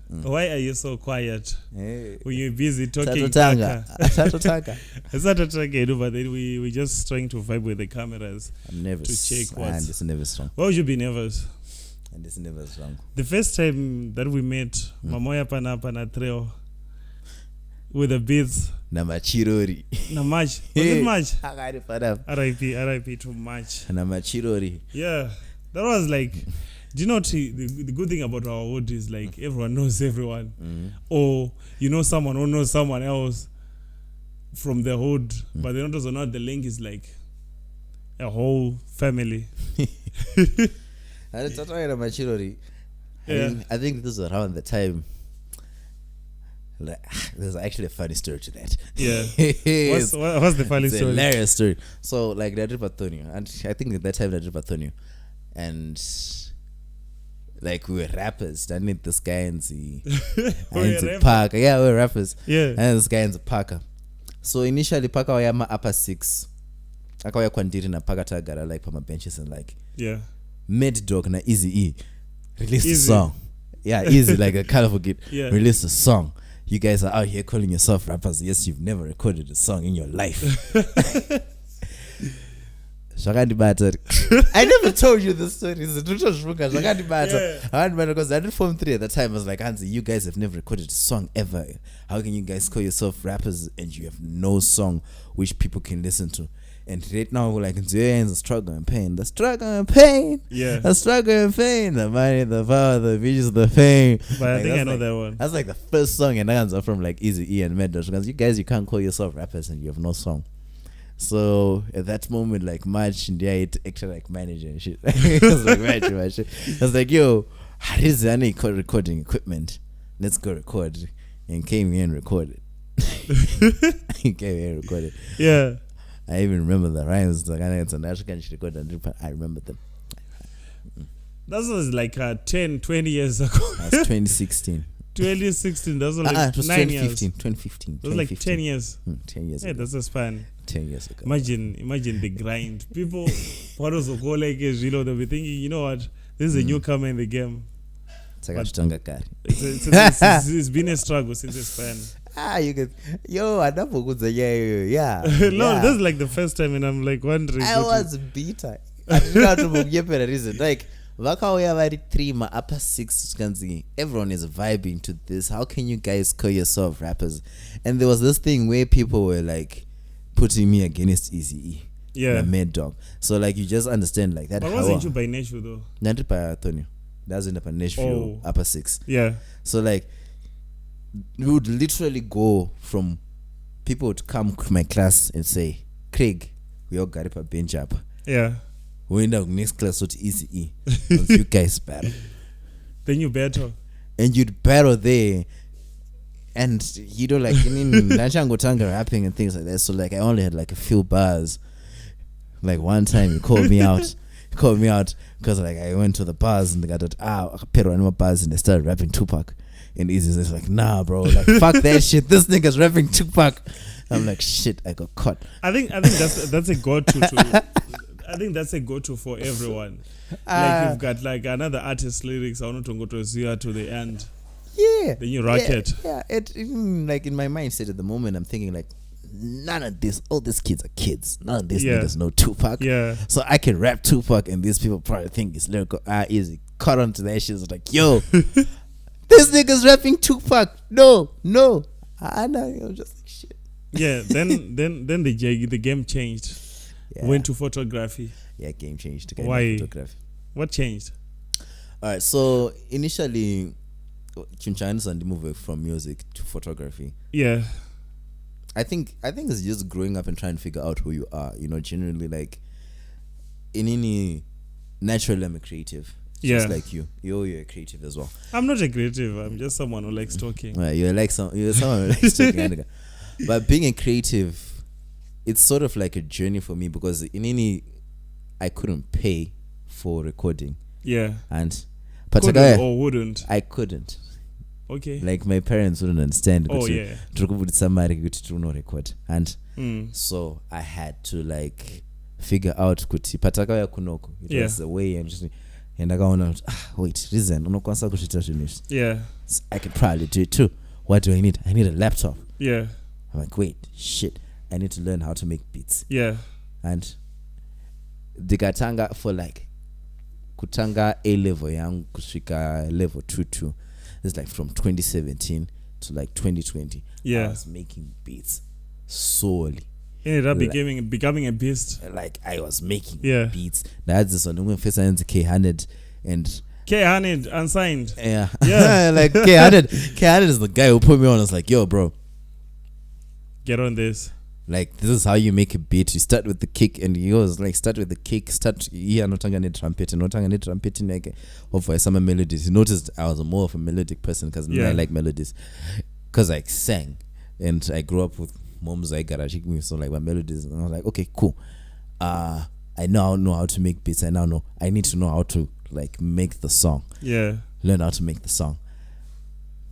Why are you so quiet? Hey. Were you busy talking? Tatotanga. It's not a track, but then we just trying to vibe with the cameras. I'm nervous. To check And it's never strong. Why would you be nervous? And it's never strong. The first time that we met, Mamoya Pana Treo, with the beats. Namachirori. Namach. Was it March? R.I.P. R.I.P. to March. Namachirori. Yeah. That was like, do you know the good thing about our hood is like everyone knows everyone. Or you know someone who knows someone else from the hood. But the notice or not, the link is like a whole family. I think this is around the time. Like, there's actually a funny story to that. Yeah. What's the funny story? Hilarious story. So like they did Antonio, and I think at that time they did Antonio, and like we were rappers. I need this guy in the Parker. Yeah, we were rappers. Yeah. And this guy in the Parker. So initially Parker was my upper six. I was kwandiri na Parker tagara like on my benches and like Mad Dog na Easy E released a song. Yeah, Easy like a colorful kid. Yeah. Released a song. You guys are out here calling yourself rappers. Yes, you've never recorded a song in your life. I never told you this story. Because I did Form 3 at the time. I was like, Hansi, you guys have never recorded a song ever. How can you guys call yourself rappers and you have no song which people can listen to? And right now we're like, into your hands, the struggle and pain. The struggle and pain. Yeah. The struggle and pain. The money, the power, the visions, the fame. But I like, think I know that one. That's like the first song and answer from like Easy E and Mad Dog. Because you guys, you can't call yourself rappers and you have no song. So at that moment, like March and it actually like manager and shit. I was like, March. I was like, yo, how is there any recording equipment? Let's go record. And came here and recorded. He came here and recorded. Yeah. I even remember the rhymes. Like, I remember them. That was like 10, 20 years ago. That's 2016. 2016. That was like it was 9 2015. years. 2015. It was like 10 years. 10 years Yeah, ago. that's a span. 10 years ago. Imagine the grind. People, what was the call like is, they'll be thinking, you know what? This is a newcomer in the game. It's been a struggle since the span. You could, I never could say yeah. No, this is like the first time, and I'm like wondering. I was bitter. I didn't know to give a reason. Like, Vakawaya 3, my upper 6, everyone is vibing to this. How can you guys call yourself rappers? And there was this thing where people were like putting me against Easy E. Yeah. Mad Dog. So like you just understand like that. But wasn't you by Nashville though? Not by Antonio. That's in Nashville, upper 6. Yeah. So like we would literally go from people would come to my class and say, Craig, we all got a bench up. Yeah. We end up next class with Easy E. You guys battle. Then you battle. And you'd battle there. And you know, like in Nachangotanga rapping and things like that. So like I only had like a few bars. Like one time he called me out. Because like I went to the bars and they got that Peruano bars and they started rapping Tupac. And Easy's like, nah, bro, like fuck that shit. This nigga's rapping Tupac. I'm like, shit, I got caught. I think that's a go-to. I think that's a go-to for everyone. Like you've got like another artist's lyrics. I want to go to Zia to the end. Yeah. Then you rock it. Yeah. Like in my mindset at the moment, I'm thinking like, none of this. All these kids are kids. None of these niggas know Tupac. Yeah. So I can rap Tupac, and these people probably think it's lyrical. Easy. Caught on to that shit. It's like, yo, this nigga's rapping Tupac. No. I know. I'm just like shit. Yeah. Then the game changed. Yeah. Went to photography. Yeah, game changed. Why? Photography. What changed? All right. So initially, Chunchanis and moved from music to photography. Yeah. I think it's just growing up and trying to figure out who you are. You know, generally like in any naturally I'm a creative. Just like you. You're a creative as well. I'm not a creative. I'm just someone who likes talking. Right, you're someone who likes talking. But being a creative, it's sort of like a journey for me because I couldn't pay for recording. Yeah. And couldn't or wouldn't? I couldn't. Okay. Like my parents wouldn't understand. Oh yeah. To record. And so I had to like figure out kuti patakaya kunoko. It was the way I'm just and akaona wait, reason unokwanisa kuita zvinhu izvi. Yeah. I could probably do it too. What do I need? I need a laptop. Yeah. I'm like, wait, shit, I need to learn how to make beats. Yeah. And ndikatanga for like kutanga A level yangu kusvika level 2 it's like from 2017 to like 2020. Yeah. I was making beats solely. Ended up becoming a beast. Like I was making Yeah. beats. That's this one. When first I went to K100 and K100 unsigned. yeah, Yeah. like K100 is the guy who put me on. I was like, yo, bro, Get on this. like this is how you make a beat. You start with the kick, and he was like, start with the kick. Start here, notanga ne trumpet, like hopefully some melodies. He noticed I was more of a melodic person because Yeah. I like melodies, because I sang, and I grew up with moms like garage music, so like my melodies, and I was like, okay, cool. I now know how to make beats. I now know I need to know how to like make the song. Yeah. Learn how to make the song.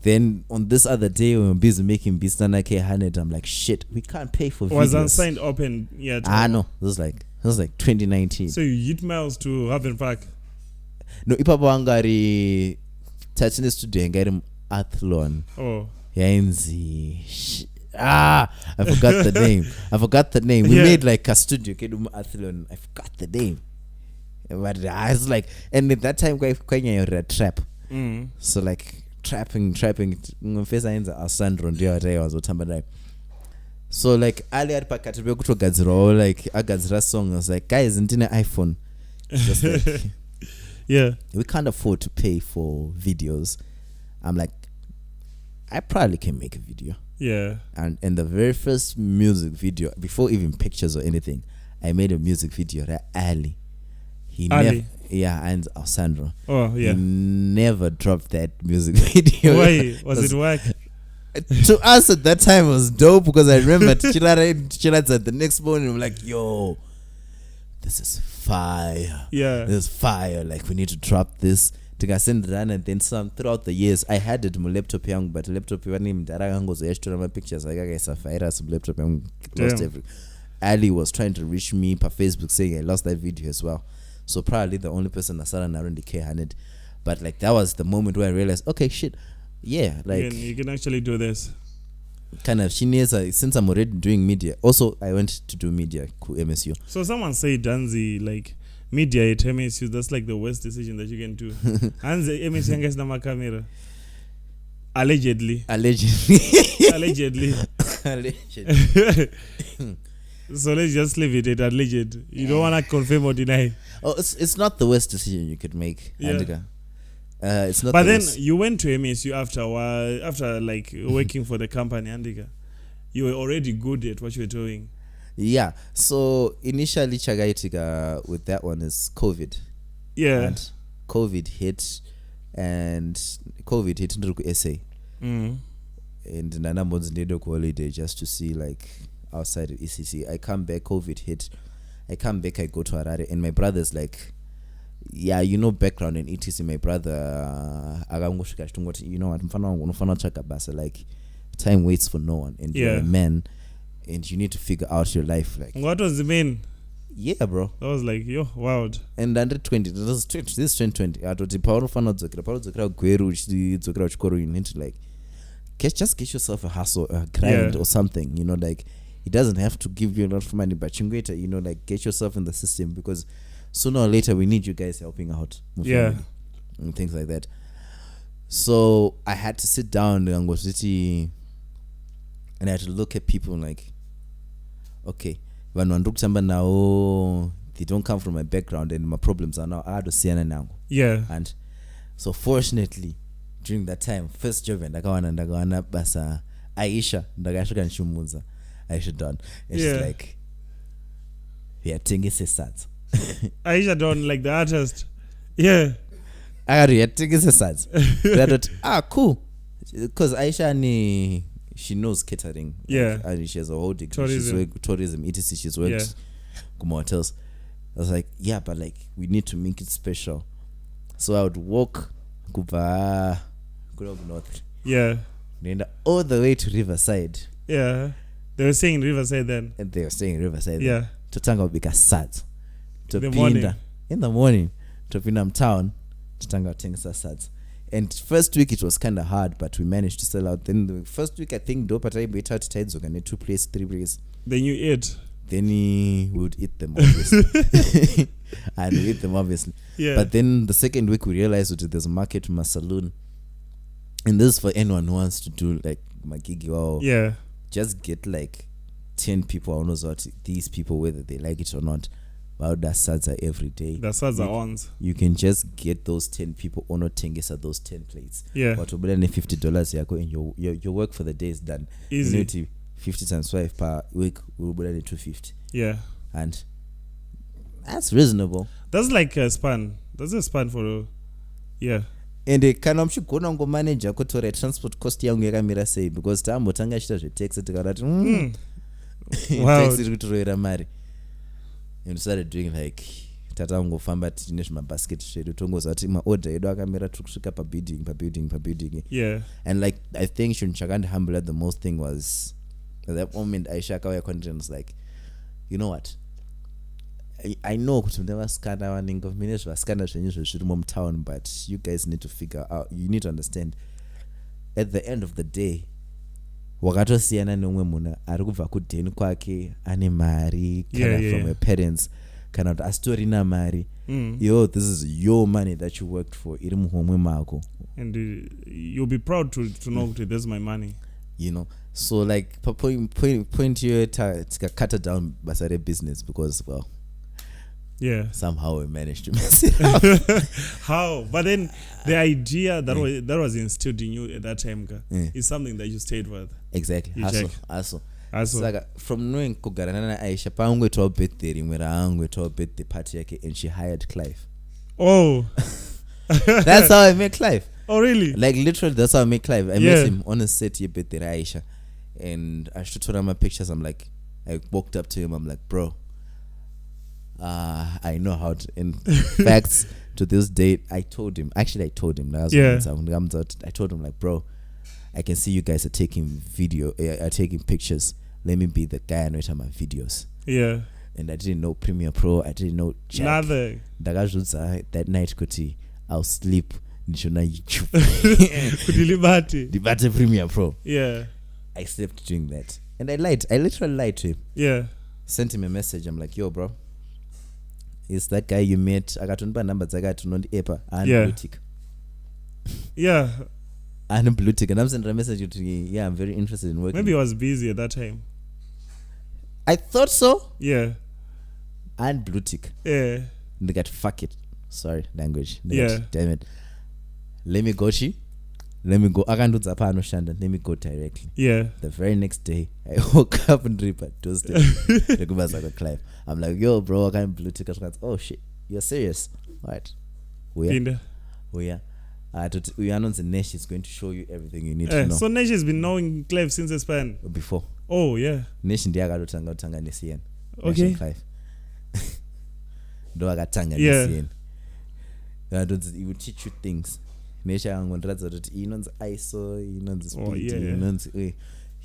Then on this other day when I'm busy making beats, then I K100, I'm like, shit, we can't pay for videos. Was unsigned open yet? No, this was like 2019. So you hit miles to Haven Park. No, ipapo angari touching the studio ngari athlon. Oh. Yainzi. I forgot the name. We Yeah. made like a studio kedum athlon. I forgot the name. But I was like, and at that time kwa trap. So like trapping ngomfesa yenza asandro ndio ate wazotamba naye. So like ali ari pakati pekutogadzirawo like agadzira song. I was like, guys, ndine iPhone. Just like Yeah. we can't afford to pay for videos. I'm like, I probably can make a video. Yeah. And in the very first music video, before even pictures or anything, I made a music video that Ali. Ali? And Alessandro. Oh, yeah. He never dropped that music video. Why? Was it work? To us at that time it was dope because I remember Chilada the next morning I'm like, yo, this is fire. Yeah. This is fire. Like we need to drop this. I send it and then some throughout the years. I had it on my laptop young, but laptop named my pictures. Like I said, some laptop young lost every. Ali was trying to reach me per Facebook saying I lost that video as well. So probably the only person that sat around the K100. But like that was the moment where I realized, okay, shit, yeah, like you can actually do this. kind of since I'm already doing media. Also, I went to do media MSU. So someone said Danzi like media at MSU, that's like the worst decision that you can do. And the MSU yangas na camera. Allegedly. Allegedly. So let's just leave it at alleged. You don't want to confirm or deny. Oh, it's not the worst decision you could make, Yeah. Andika. It's not. But the then worst. you went to MSU after a while, after like working for the company, Andika. You were already good at what you were doing. Yeah. So initially, Chagaitika with that one is COVID. Yeah. And COVID hit Nruku SA. And Nana Mons Nedo holiday just to see like outside of ECC. I come back, COVID hit. I come back, I go to Harare, and my brother's like, yeah, you know, background in ETC. My brother, you know what, like, time waits for no one, and you're a man, and you need to figure out your life. Like, what was the main? Yeah, bro. I was like, yo, wild. And under 20, this is 2020. I told you, Paulo Gweru, you need to like, just get yourself a hustle, a grind, or something. You know, like. It doesn't have to give you a lot of money, but you know, like get yourself in the system because sooner or later we need you guys helping out. Yeah. And things like that. So I had to sit down in Ango City and I had to look at people like, okay, now they don't come from my background and my problems are now out of Siena now. Yeah. And so fortunately, during that time, first job and Ndagawana basa Aisha Ndagashuka Nshumuza. I should done. It's like, yeah, Tingis is sad. Aisha done like the artist. Yeah. I got it. Tingis is sad. Cool. Because Aisha, she knows catering. Yeah. Like, and she has a whole degree. Tourism. She's worked tourism, etc. She's worked hotels. I was like, yeah, but like, we need to make it special. So I would walk Kupa North. Yeah. And all the way to Riverside. Yeah. They were saying Riverside then. And they were saying Riverside. Yeah. To Tanga would be sad. In the morning. In the morning. topinda town totanga kutengesa sadza. And first week it was kind of hard, but we managed to sell out. Then the first week I think dope pataiboita kuti taidzoka ne 2 place 3 place. Then you ate. Then we would eat them obviously. And we eat them obviously. Yeah. But then the second week we realized that there's a market from a saloon. And this is for anyone who wants to do like magigi or yeah. just get like 10 people who knows what these people, whether they like it or not. About that Sadza every day. The Sadza ons. You can just get those 10 people or not tengesa those 10 plates. Yeah. But $50 yako and your work for the day is done. Easy. You know, 50 times 5 per week will be $250. Yeah. And that's reasonable. That's like a span. That's a span for yeah. And kana mchigona ngo manager kutora transport cost yangu yakamira sei because tambotanga chita zve taxi tikarati taxi rikutoera mari. And started doing like tatangofamba tine zvimabasket zvedu tongozati maorder edu akamira kusvika pabuilding. Yeah. And like I think chakandihambula the most thing was at that moment Aisha akauya content was like, you know what, I know kuti mune vasikana vanenge mine zvasikana zvenyu zviri town, but you guys need to figure out, you need to understand at the end of the day wakatosiyana neumwe munhu ari kubva kudheni kwake ane mari kana from your parents kana kuti asitorina mari. Yo, this is your money that you worked for, iri muhomwe mako, and you'll be proud to know that this is my money, you know. So like point here to cut it down basare business because well yeah, somehow we managed to mess it up. How? But then the idea that was instilled in you at that time is something that you stayed with. Exactly. Also. So from knowing kugarana na Aisha paangwetwa birthday rimwe raangwetwa birthday party yake and she hired Clive. Oh. That's how I met Clive. Oh really? Like literally that's how I met Clive. I met him on a set your birthday Aisha. And I showed him my pictures. I'm like, I walked up to him, I'm like, bro, I know how to. In fact, to this date, I told him. I told him. I told him like, bro, I can see you guys are taking taking pictures. Let me be the guy and write my videos. Yeah. And I didn't know Premiere Pro. I didn't know Jack. Nothing. That night, Kuti, I'll sleep. Nishona YouTube. Dibate Premiere Pro. Yeah. I slept doing that. And I lied. I literally lied to him. Yeah. Sent him a message. I'm like, yo, bro, is that guy you met? I got to number. I got to know the epa and blue tick. Yeah. And blue tick. And I'm sending a message to you. Yeah, I'm very interested in working. Maybe he was busy at that time. I thought so. Yeah. And blue tick. Yeah. And they got fuck it. Sorry, language. Yeah. Damn it. Let me go. Let me go. Let me go directly. Yeah. The very next day, I woke up and read Tuesday. Clive. I'm like, yo, bro, I can't blue tick. Oh shit, you're serious? Right? We are. We announced the Nesh is going to show you everything you need to know. So Nesh has been knowing Clive since the span. Before. Oh yeah. Nesh ndiye akatotanga nesien. Okay. Clive. Do akatanga nesien. He would teach you things. Nesha angondiradza kuti inonzi ISO, inonzi speed, inonzi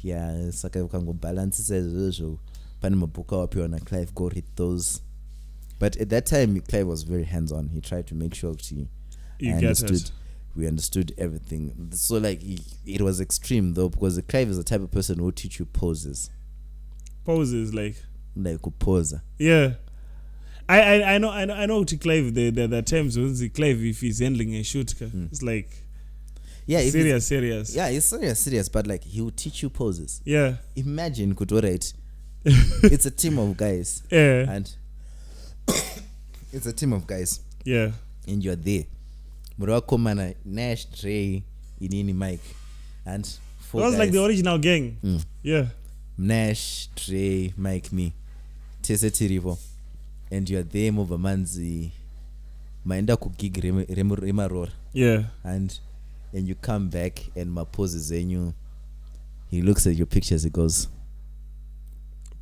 yeah, saka ukangobalancisa izvozvo pane mabhuku awapiwa na Clive, go read those. But at that time Clive was very hands on. He tried to make sure we understood everything. So like it was extreme though, because Clive is the type of person who will teach you poses like kuposa. Yeah. I know to Clive the times when the Clive, if he's handling a shoot, it's like serious. Yeah, it's serious, but like he will teach you poses. Yeah. Imagine kutorate. It's a team of guys. Yeah. And it's a team of guys. Yeah. And you're there. Murakomana, Nash, Trey, Inini, Mike, and four guys. That was like the original gang. Yeah. Nash, Trey, Mike, me. Tese Tirivo. And you're there, Mova Manzi, Maenda Kugig Remaror. Yeah. And you come back and my poses and you. He looks at your pictures, he goes,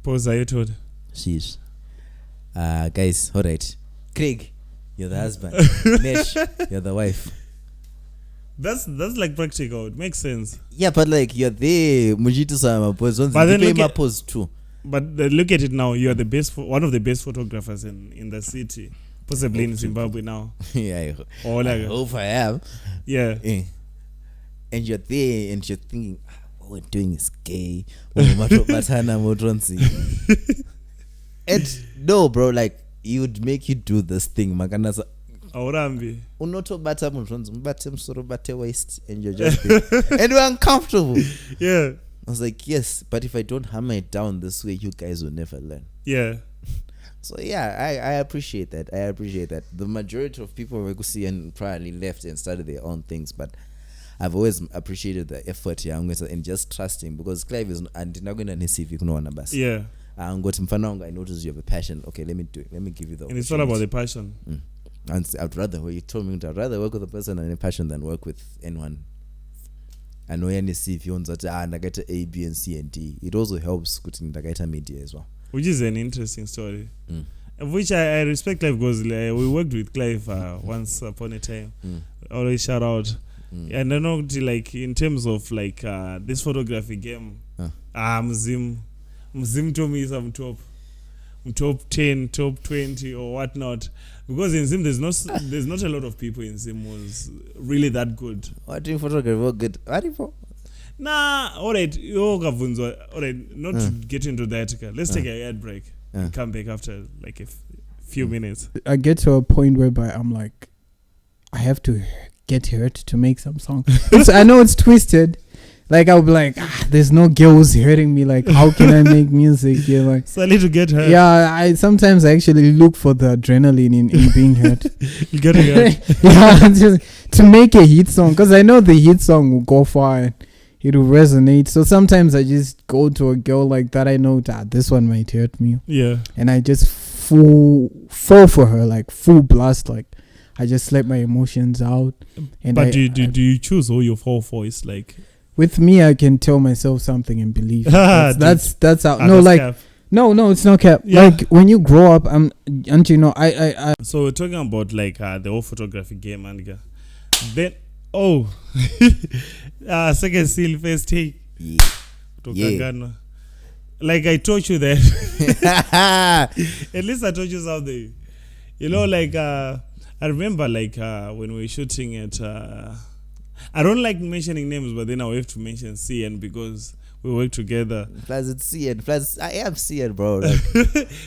pose are you told? Sheesh. Guys, alright. Craig, you're the husband. Nesh, you're the wife. That's like practical. It makes sense. Yeah, but like you're there, Mujito sama pose. But then look pose too. But look at it now. You are one of the best photographers in the city. possibly in Zimbabwe now. Yeah, Or like, I hope I am. yeah. And you're there and you're thinking, what we're doing is gay. And no, bro, like, it would make you do this thing. Makanasa. Aurambi. Unotobata mutronzi, mbate msoro, bate waist, and you're just there. And we're uncomfortable. Yeah. I was like, yes, but if I don't hammer it down this way, you guys will never learn. Yeah. So yeah, I appreciate that. I appreciate that. The majority of people we could see and probably left and started their own things, but I've always appreciated the effort here and just trusting, because Clive is and not going to see if you know one bus. Yeah. I'm going to I notice you have a passion. Okay, let me do it. Let me give you the. And it's all about the passion. And I'd rather, you told me, I'd rather work with a person and a passion than work with anyone. I know you see if you want to I get A, B, and C and D. It also helps with the media as well. Which is an interesting story. Of which I respect Clive, because we worked with Clive once upon a time. Always shout out. And I know, like, in terms of like this photography game, Mzim told me some top 10, top 20 or whatnot. Because in Zim there's not a lot of people in Zim was really that good. What do you photography good? What do you for? Nah, alright, not to get into that. Let's take a ad break and come back after like a few minutes. I get to a point whereby I'm like, I have to get hurt to make some song. I know it's twisted. Like, I'll be like, there's no girls hurting me. Like, how can I make music? Yeah, like, so I need to get hurt. Yeah, I sometimes actually look for the adrenaline in being hurt. You get hurt. Yeah, just to make a hit song, because I know the hit song will go far and it will resonate. So sometimes I just go to a girl like that. I know that this one might hurt me. Yeah. And I just fall for her, like full blast. Like, I just let my emotions out. And but do you choose who you fall for? It's like, with me, I can tell myself something and believe. That's how. No, like, cap. No, it's not cap. Yeah. Like, when you grow up, and you know, I. So we're talking about like the whole photography game, and then second seal first take. Yeah. Like I told you that. At least I told you something. You know, like I remember like when we were shooting at. I don't like mentioning names, but then I have to mention CN because we work together. Plus it's CN. Plus I am CN, bro. Like,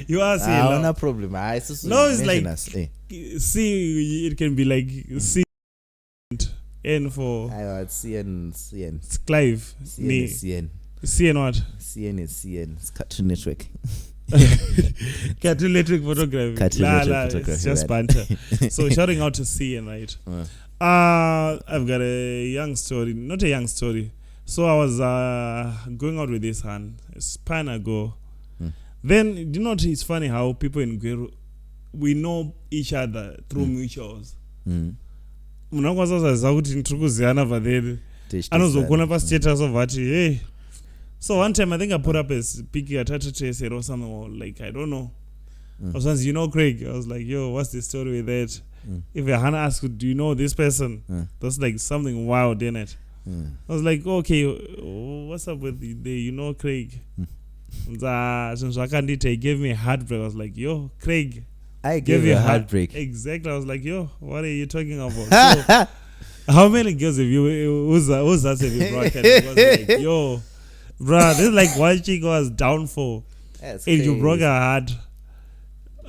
you are CN. No problem. No, it's like C. It can be like C. N for. It's CN. It's Clive. CN is CN. CN what? CN is CN. It's Cartoon Network. Cartoon Network photography. It's just banter. So shouting out to CN, right? I've got a young story, not a young story. So I was going out with this hand a span ago. Then, you know, it's funny how people in Gweru, we know each other through mutuals. Hey. So one time I think I put up a picture at or something, or like, I don't know. I was, you know, Craig. I was like, yo, what's the story with that? If Hannah asked, do you know this person? That's like something wild in it. I was like, okay, what's up with the you know Craig? He gave me a heartbreak. I was like, yo, Craig, I gave you a heartbreak. Exactly. I was like, yo, what are you talking about? So, how many girls have you? Who's that? Have you brought? Like, yo, bruh, this is like one chick was down for. That's and you broke her heart.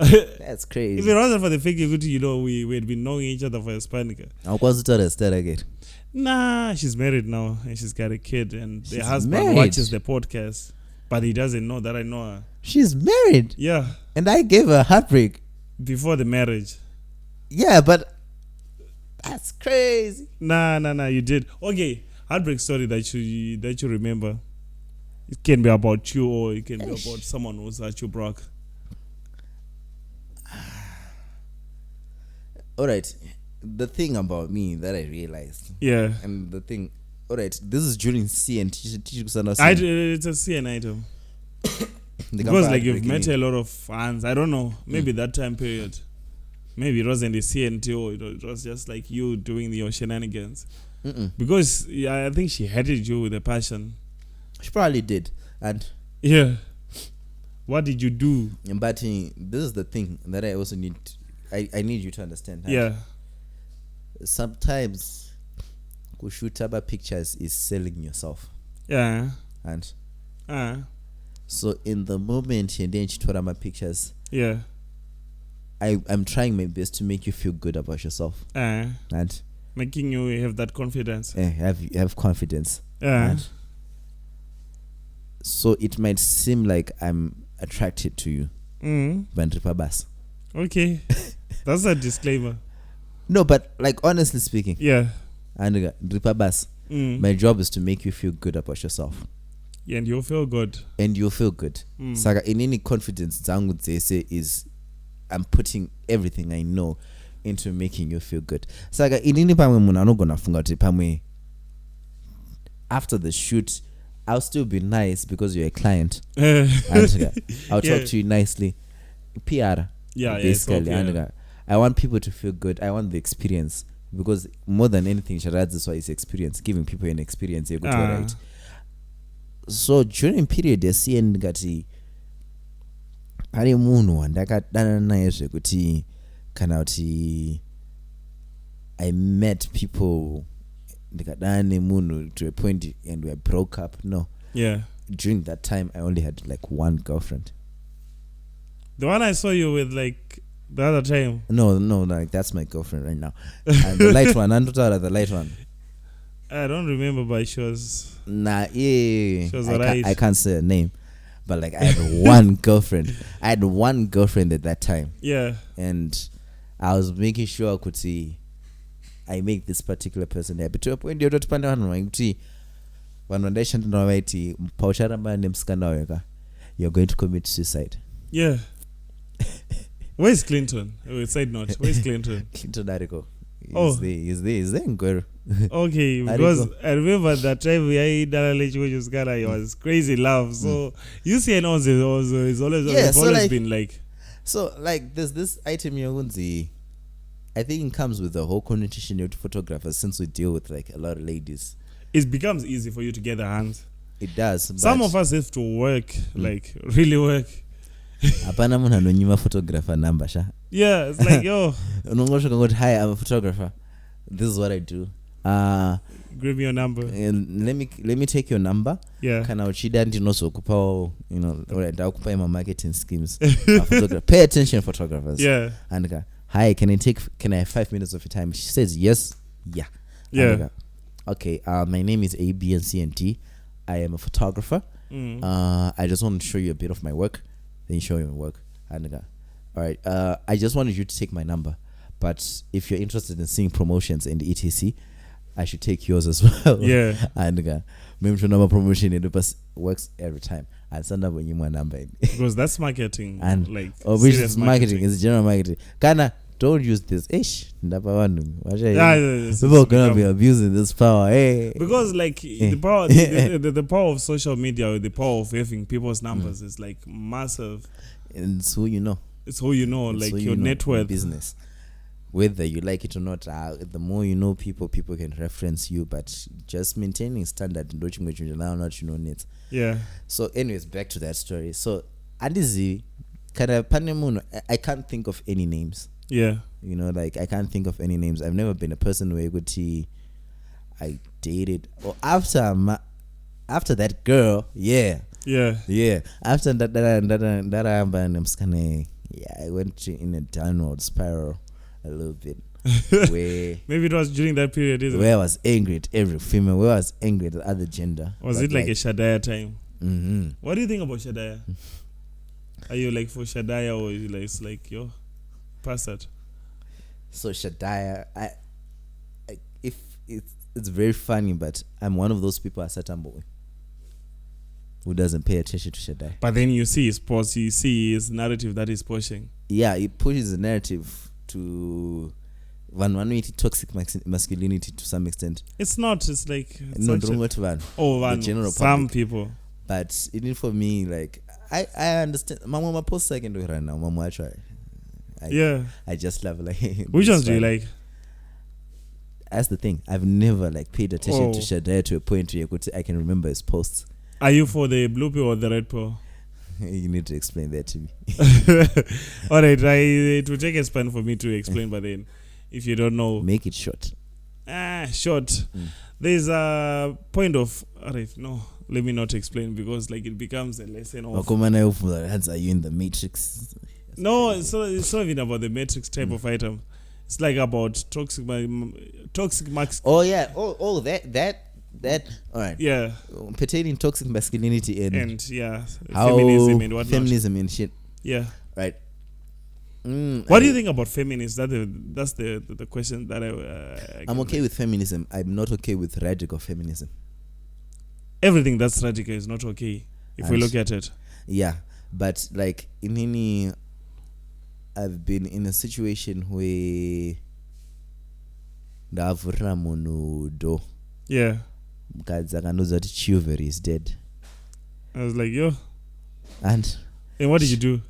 That's crazy. If it wasn't for the fact you know we had been knowing each other for a span. How was it again? Nah, she's married now and she's got a kid, and the husband watches the podcast, but he doesn't know that I know her. She's married? Yeah. And I gave her a heartbreak before the marriage. Yeah, but that's crazy. Nah, you did. Okay, heartbreak story that you remember. It can be about you, or it can be about someone who's at you broke. Alright, the thing about me that I realized. Yeah. And the thing, alright, this is during CN. It's a CN item. Because like you've met a lot of fans. I don't know. Maybe that time period. Maybe it wasn't the CNT, or it was just like you doing your shenanigans. Because I think she hated you with a passion. She probably did. And yeah. What did you do? But this is the thing that I also need. I need you to understand. Yeah. Sometimes shoot about pictures is selling yourself. Yeah. And so in the moment and then you my pictures, yeah, I'm trying my best to make you feel good about yourself. And making you have that confidence. Have confidence. Yeah. And so it might seem like I'm attracted to you. But okay. That's a disclaimer. No, but like honestly speaking. Yeah. And my job is to make you feel good about yourself. Yeah, and you'll feel good. Saga in any confidence zangu say is I'm putting everything I know into making you feel good. Saga in any pamwe muna no gonna funga ti pamwe after the shoot I'll still be nice because you're a client. And I'll talk to you nicely. PR. Yeah, basically. And I want people to feel good. I want the experience. Because more than anything, Sharad is why it's experience. Giving people an experience, you go to right. So during period they see and gati pari munu ndakadana naye zvekuti kana kuti I met people ndikadana nemunhu to a point and we broke up. No. Yeah. During that time I only had like one girlfriend. The one I saw you with like the other time. No, like that's my girlfriend right now. And the light one, the light one. I don't remember, but she was. Nah, yeah. She was alright. I can't say her name, but like I had one girlfriend. I had one girlfriend at that time. Yeah. And I was making sure I could see. I make this particular person happy to a point. You're going to commit suicide. Yeah. Where's Clinton? Side note. Where's Clinton? Clinton article. He's there in Gweru. Okay, because I remember that time we had it was crazy love. So you see, and also it's always been like. So like there's this item Yunzi. I think it comes with the whole connotation of photographers since we deal with like a lot of ladies. It becomes easy for you to get the hands. It does. Some of us have to work, like really work. Apana muna nonyima photographer number sha. Yeah, it's like yo. Hi, I'm a photographer. This is what I do. Give me your number. And let me take your number. Yeah. Kana uchida ndinozo kupa, you know, ndakupa my marketing schemes. Pay attention, photographers. Yeah. And hi, can I have 5 minutes of your time? She says yes. Yeah. Yeah. Okay. My name is A, B, and C, and D. I am a photographer. I just want to show you a bit of my work. Then you show him work. And all right. I just wanted you to take my number, but if you're interested in seeing promotions and etc., I should take yours as well. Yeah. And maybe number promotion it works every time. And send up when you want number. Because that's marketing. And like which is marketing. It's general marketing. Kana, don't use this. People are gonna be abusing this power. Hey. Because like the power, the power of social media, or the power of having people's numbers is like massive. And it's who you know. It's who you know, like your net worth. Business. Whether you like it or not, the more you know people can reference you. But just maintaining standard, not needs. Yeah. So, anyways, back to that story. So, Adizi, I can't think of any names. Yeah. You know, like I can't think of any names. I've never been a person where I dated or after that girl. Yeah. After that, I went in a downward spiral a little bit. Where maybe it was during that period, isn't where I was angry at every female, where I was angry at the other gender. Was it like a Shadaya time? Mm-hmm. What do you think about Shadaya? Are you like for Shadaya or you like it's like yo past that? So Shadaya, if it's very funny, but I'm one of those people at Satambo who doesn't pay attention to Shadaya. But then you see his post, you see his narrative that he's pushing. Yeah, he pushes the narrative to one way toxic masculinity to some extent. It's not. It's like no, the general some public. people. But even for me, like I understand. Mama post second right now. Mama I try. I just love like. Which ones do you like? That's the thing. I've never like paid attention to Shadaya to a point where I can remember his posts. Are you for the blue pill or the red pill? You need to explain that to me. All right, it will take a span for me to explain, but then if you don't know, Make it short. short. There's a point of, all right, no, let me not explain because like it becomes a lesson of. Are you in the Matrix? No, it's not even about the Matrix type of item. It's like about toxic max. Oh yeah. Oh that. All right. Yeah. Pertaining toxic masculinity And yeah, how feminism and whatnot. feminism and shit. Yeah. Right. What do you think about feminists? That's the question that I'm okay with feminism. I'm not okay with radical feminism. Everything that's radical is not okay if we look at it. Yeah, but like in any, I've been in a situation where ndavhurira munhu do. Yeah. Mukadzi akanudza kuti chivalry is dead. I was like, yo. And what did you do?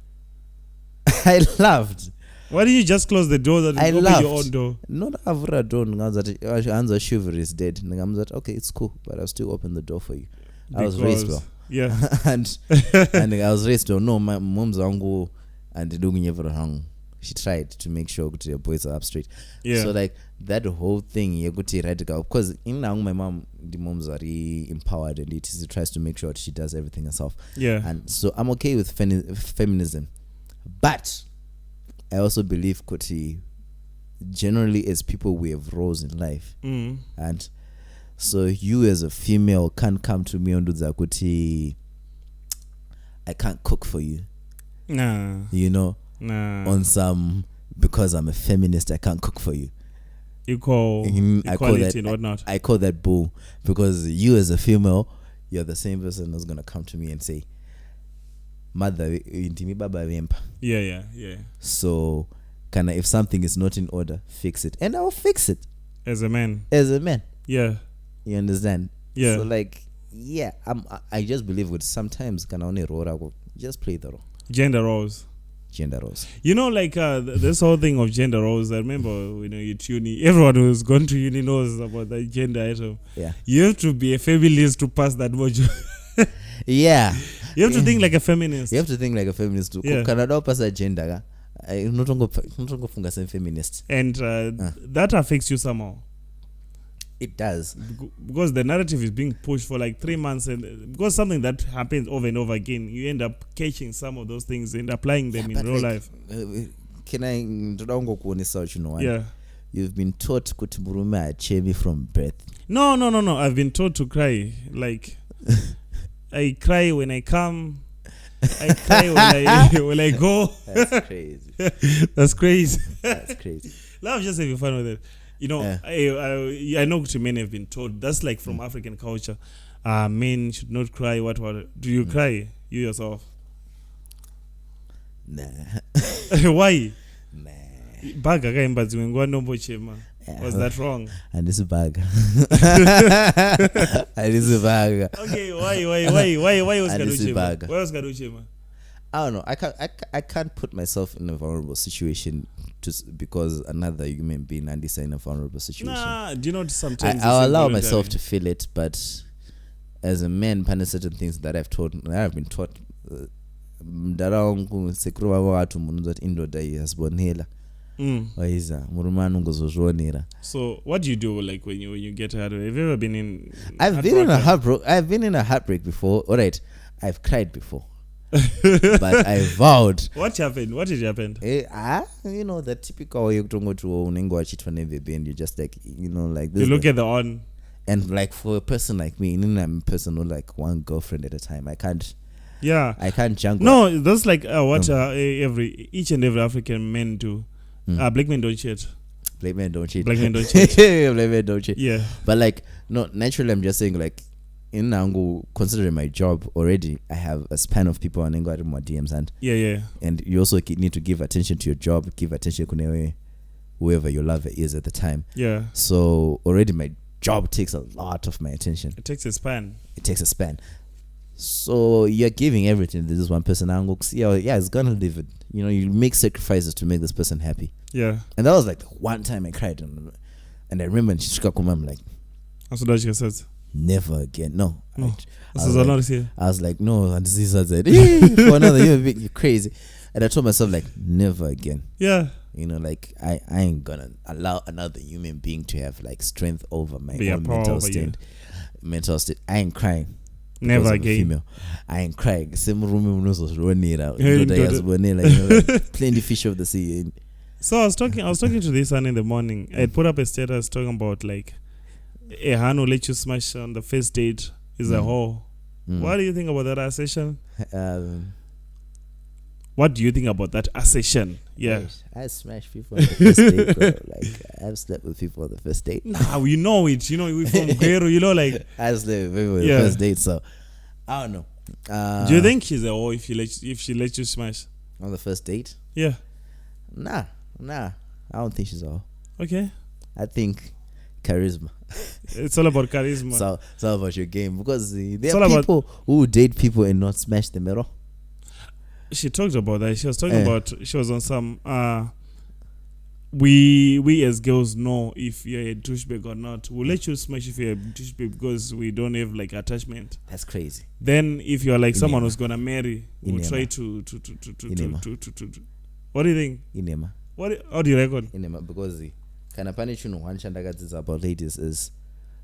I laughed. Why didn't you just close the door and open your own door? Not avhura door. Ndinganza chivalry is dead. Ndingamuzati, okay, it's cool, but I'll still open the door for you. I was raised well. Yeah. and I was raised well. No, my mom's angu and the she tried to make sure that your boys are up straight. Yeah. So like that whole thing, you go to radical because in now my mom, the moms are really empowered and she tries to make sure that she does everything herself. Yeah. And so I'm okay with feminism, but I also believe Kuti generally as people we have roles in life, and so you as a female can't come to me and do that Kuti I can't cook for you. Nah. You know. Nah. On some because I'm a feminist, I can't cook for you. You call equality and whatnot. I call that bull because you as a female, you're the same person who's gonna come to me and say, "Mother, yeah. So, if something is not in order, fix it, and I'll fix it as a man. Yeah, you understand? Yeah. So yeah, I just believe with sometimes can only roll just play the role. Gender roles. You know, like this whole thing of gender roles. I remember when you uni, everyone who's gone to uni knows about the gender item. Yeah. You have to be a feminist to pass that module. Yeah. You have to think like a feminist. You have to think like a feminist too. Yeah. Canada pass a gender. I'm not going to funga as a feminist. And that affects you somehow. It does. Because the narrative is being pushed for like 3 months, and because something that happens over and over again, you end up catching some of those things and applying them in real life. Can I you know? Yeah. You've been taught kuti murume achemi from birth. No. I've been taught to cry. Like I cry when I come. I cry when I go. That's crazy. That's crazy. That's crazy. Love just having fun with it. You know, I know men have been told that's like from African culture. Men should not cry. What? Do you cry? You yourself? Nah. Why? Nah. Was that wrong? And this is bag. And this is bag. Okay, why was Gaduchema? Why was Gaduchema? I don't know. I can't put myself in a vulnerable situation because another human being and is in a vulnerable situation. Nah, do you know sometimes I'll allow myself to feel it, but as a man, there are certain things that I've been taught. So what do you do like when you get hurt? Have you ever been in? I've been in a heartbreak before. All right, I've cried before. But I vowed. What happened? What did happen? You know, the typical way you go to baby and you just like, you know, like this. You look at the on. And like for a person like me, I'm a person who like one girlfriend at a time. I can't. Yeah. I can't jungle. No, that's like what each and every African men do. Black men don't cheat. Black men don't cheat. Black men don't cheat. Black men don't cheat. Yeah. But like, no, naturally I'm just saying like, in Nango, considering my job already, I have a span of people and go more DMs and and you also need to give attention to your job, give attention to whoever your lover is at the time. Yeah. So already my job takes a lot of my attention. It takes a span. So you're giving everything to this one person. It's gonna live it. You know, you make sacrifices to make this person happy. Yeah. And that was like the one time I cried, and I remember she I'm like, never again. No. No. I was like, no, and this is said, for another human being, you're crazy. And I told myself, like, never again. Yeah. You know, like, I ain't gonna allow another human being to have, like, strength over my own mental state. Mental state. I ain't crying. Never again. Female. I ain't crying. Same room was running out. Like, plenty fish of the sea. So I was talking to this one in the morning. I put up a status talking about, like, a hand will let you smash on the first date is a whore. What do you think about that assertion? What do you think about that assertion? Yeah. I smash people on the first date, bro. Like, I've slept with people on the first date. Nah, you know it. You know, we from Gweru, you know, like. I slept with people on the first date, so I don't know. Do you think she's a whore if she lets you smash? On the first date? Yeah. Nah. I don't think she's a whore. Okay. I think charisma. It's all about charisma. So it's all about your game, because there are people who date people and not smash them at all. She talked about that. She was talking about, she was on some we as girls know if you're a douchebag or not. We'll let you smash if you're a douchebag because we don't have like attachment. That's crazy. Then if you're like someone who's gonna marry, we'll try to what do you think? Inema. How do you reckon? Inema, because the kind of punishment one chandagatis about ladies is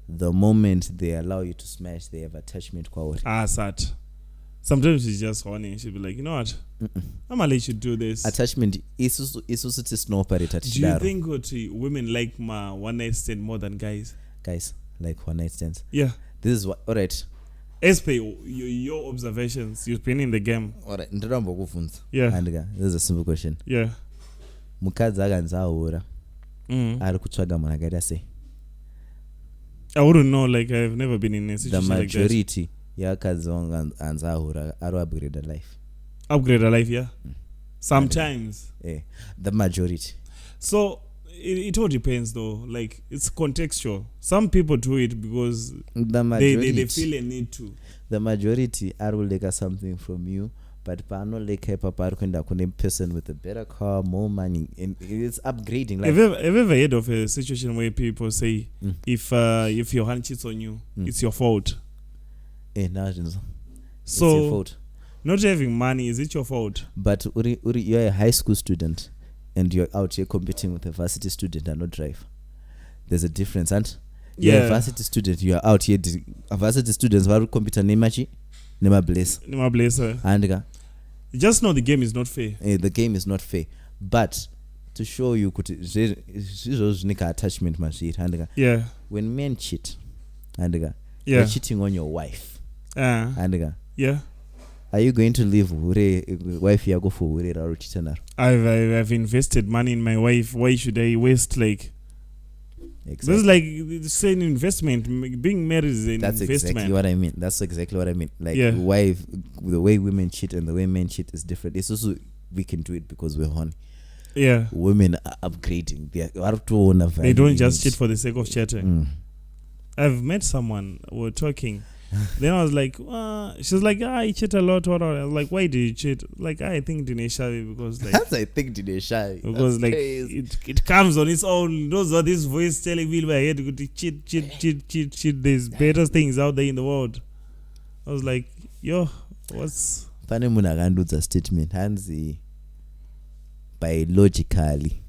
the moment they allow you to smash, they have attachment quality. Sad. Sometimes she's just horny. She'll be like, you know what? I'm gonna let you do this. Attachment is no. Do you think what women like my one night stand more than guys? Guys like one night stands. Yeah. This is what. All right. Espe, your observations. You've been in the game. All right. Yeah. And this is a simple question. Yeah. Mukadzi akanzaura. Ari kutsvaga munhu akaita sei? I wouldn't know. Like, I've never been in a situation like that. The majority. Yakadzi anzaura are upgrade life. Upgrade life, yeah. Sometimes. Yeah. The majority. So it all depends though. Like, it's contextual. Some people do it because they feel a need to. The majority are will like something from you, but pano like a person with a better car, more money, and it's upgrading. Like, have you ever heard of a situation where people say if your hand cheats on you, it's your fault? So it's your fault. Not having money, is it your fault? But you're a high school student and you're out here competing with a varsity student and not drive. There's a difference, and you're a varsity student, you're out here. A varsity students are competing nema bless. And you just know the game is not fair. The game is not fair. But to show you attachment machine. When men cheat, you're cheating on your wife. Yeah. Are you going to leave wife yago for cheating? I've invested money in my wife. Why should I waste like? Exactly. This is like the same investment. Being married is an investment. That's exactly what I mean. Like wife, the way women cheat and the way men cheat is different. It's also we can do it because we're horny. Yeah. Women are upgrading. They don't just cheat for the sake of chatting. I've met someone. We're talking. Then I was like, she was like, I cheat a lot. I was like, why do you cheat? Like, I think Dinesha because like. That's I think Dinesha. Because like it comes on its own. Those are this voice telling me in my head to cheat. There's better things out there in the world. I was like, yo, what's? Pane munhu akandudza statement hanzi biologically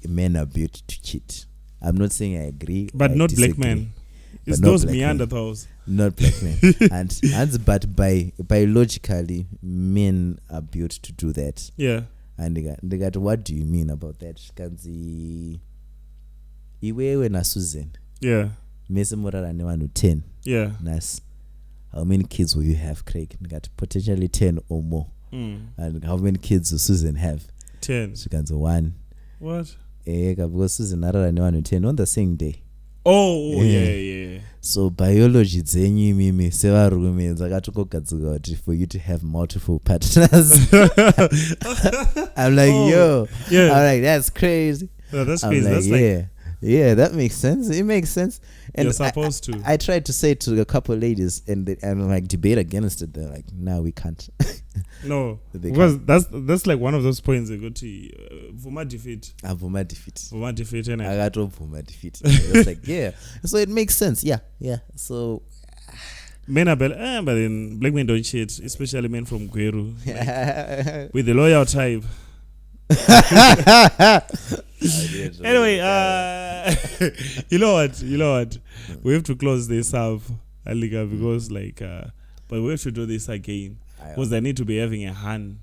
men are built to cheat. I'm not saying I agree, but not black men. It's those Neanderthals. Not black men. But biologically, men are built to do that. Yeah. And they got what do you mean about that? Iwewe na Susan. Yeah. Mese morara ne wanu 10. Yeah. Nas. How many kids will you have, Craig? They got potentially 10 or more. And how many kids will Susan have? 10. So can 1. What? Because Susan narara ne wanu 10 on the same day. Oh yeah. So biology dzenyu mimi sevarume dzakatokogadzirwa kuti for you to have multiple partners. I'm like, yo. Yeah. I'm like, that's crazy. No, that's crazy. Like, that's like, yeah, that makes sense. It makes sense. And you're supposed to. I tried to say to a couple of ladies and I'm like debate against it. They're like, no, we can't. No, They because that's like one of those points they go to Vuma defeat. Vuma defeat. Vuma defeat, and I got Vuma defeat. It's like, yeah. So it makes sense. Yeah. So men are but then black men don't cheat, especially men from Gweru. Like, with the loyal type. Anyway, you know what? We have to close this up, Alika, because but we have to do this again because I need to be having a hand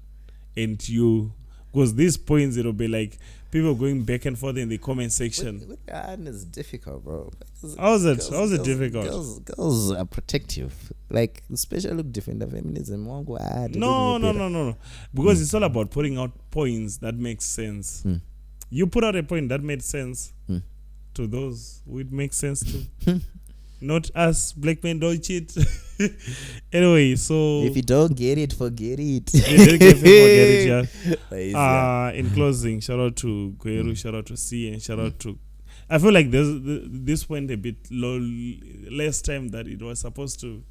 and you, because these points it'll be like people going back and forth in the comment section. With hand is difficult, bro. How's it difficult? Girls are protective, like especially look defender feminism. No. Because it's all about putting out points that make sense. You put out a point that made sense to those who it makes sense to. Not us, black men don't cheat. Anyway, so if you don't get it, forget it. In closing, shout out to Gweru, shout out to C, and shout out to. I feel like this went a bit less time that it was supposed to.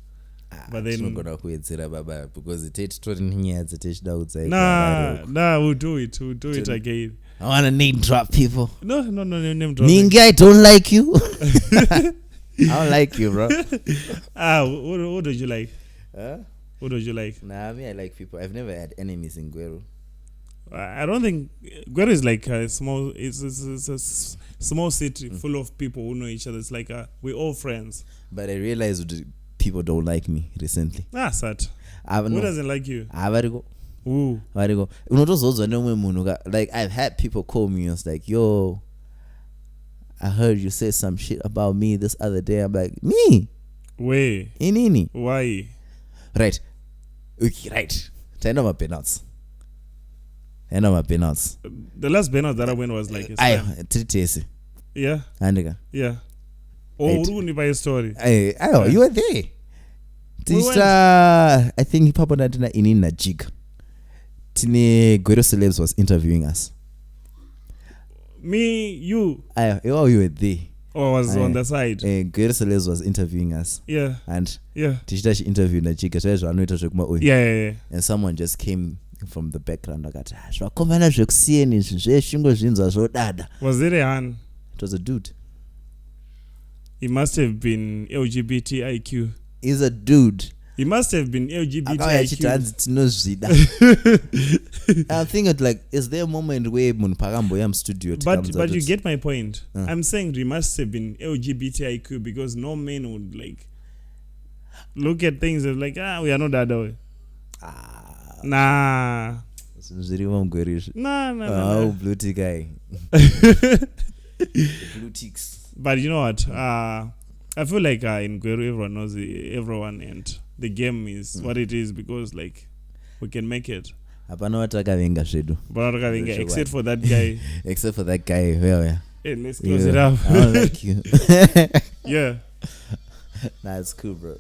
But then because it takes 20 years to teach those. Nah, we'll do it again. I wanna name drop people. No, name drop. Ninga, I don't like you. I don't like you, bro. What did you like? What did you like? Nah, I like people. I've never had enemies in Gweru. I don't think Gweru is like a small. It's a small city full of people who know each other. It's like we're all friends. But I realized people don't like me recently. Sad. Who doesn't like you? Ooh. Like I've had people call me and it's like, yo, I heard you say some shit about me this other day. I'm like, me? Way. Inini? Why? Right. Okay, right. I know my penalties. The last penalty that I went was like yeah. Yeah. Oh, who knew my story? You were there. I think Papa Nadina in jig. Tine Gweru Celebs was interviewing us. Me, you. You were there. Or was on the side. Gweru Celebs was interviewing us. Yeah. And yeah. She interviewed na jig. Yeah. And someone just came from the background. Was it a hand? It was a dude. He must have been LGBTIQ. He's a dude. He must have been LGBTIQ. I think it like, is there a moment where Munparambo studio? But you get my point. I'm saying he must have been LGBTIQ because no man would like look at things as like we are not that way. Nah. Nah. Blue tick guy. Blue ticks. But you know what? I feel like in Gweru everyone knows everyone and the game is what it is because like we can make it. Except for that guy. Except for that guy. Well, hey, let's close it up. I don't like you. Yeah. Nah, it's cool, bro.